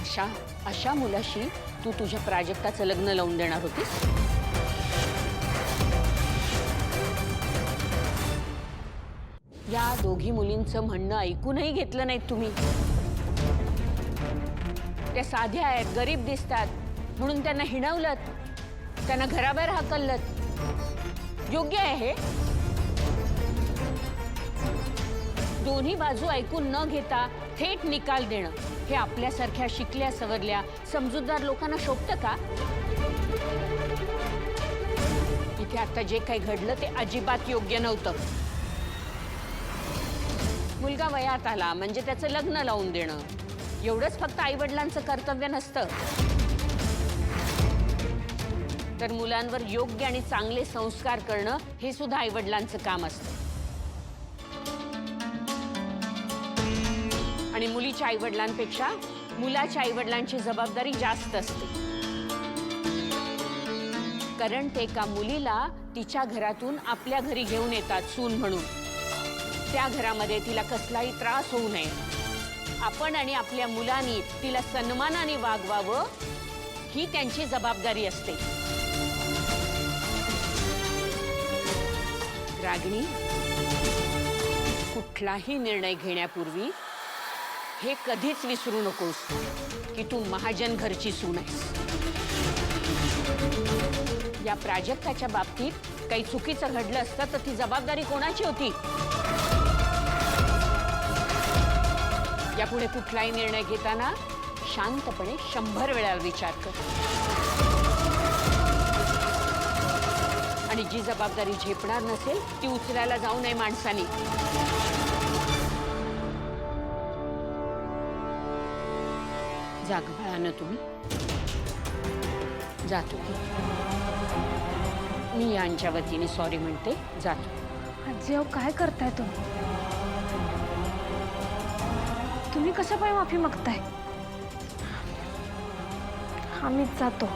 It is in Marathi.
अशा अशा मुलाशी तू तुझ्या प्राजक्ताचं लग्न लावून देणार होतीस? या दोघी मुलींचं म्हणणं ऐकूनही घेतलं नाहीत तुम्ही. त्या साध्या आहेत, गरीब दिसतात म्हणून त्यांना हिणवलत, त्यांना घराबाहेर हाकललत. योग्य आहे हे? दोन्ही बाजू ऐकून न घेता थेट निकाल देणं हे आपल्यासारख्या शिकल्या सवरल्या समजूतदार लोकांना शोभतं का? इथे आता जे काही घडलं ते अजिबात योग्य नव्हतं. मुलगा वयात आला म्हणजे त्याचं लग्न लावून देणं एवढंच फक्त आईवडिलांचं कर्तव्य नसतं, तर मुलांवर योग्य आणि चांगले संस्कार करणं हे सुद्धा आईवडिलांचं काम असतं. आणि मुलीच्या आईवडिलांपेक्षा मुलाच्या आईवडिलांची जबाबदारी जास्त असते, कारण ते एका मुलीला तिच्या घरातून आपल्या घरी घेऊन येतात सून म्हणून. त्या घरामध्ये तिला कसलाही त्रास होऊ नये, आपण आणि आपल्या मुलांनी तिला सन्मानाने वागवावं ही त्यांची जबाबदारी असते. रागिणी, कुठलाही निर्णय घेण्यापूर्वी हे कधीच विसरू नकोस की तू महाजन घरची सून आहेस. या प्राजक्ताच्या बाबतीत काही चुकीचं घडलं असतं तर ती जबाबदारी कोणाची होती? यापुढे कुठलाही निर्णय घेताना शांतपणे 100 वेळा विचार कर. आणि जी जबाबदारी झेपणार नसेल ती उचलायला जाऊ नये माणसानी. जाग बाळानं तुम्ही. जातो मी यांच्या वतीने सॉरी म्हणते. जातो. आजी अहो काय करताय तुम्ही? तुम्ही कसं पाय माफी मागताय? आम्हीच जातो.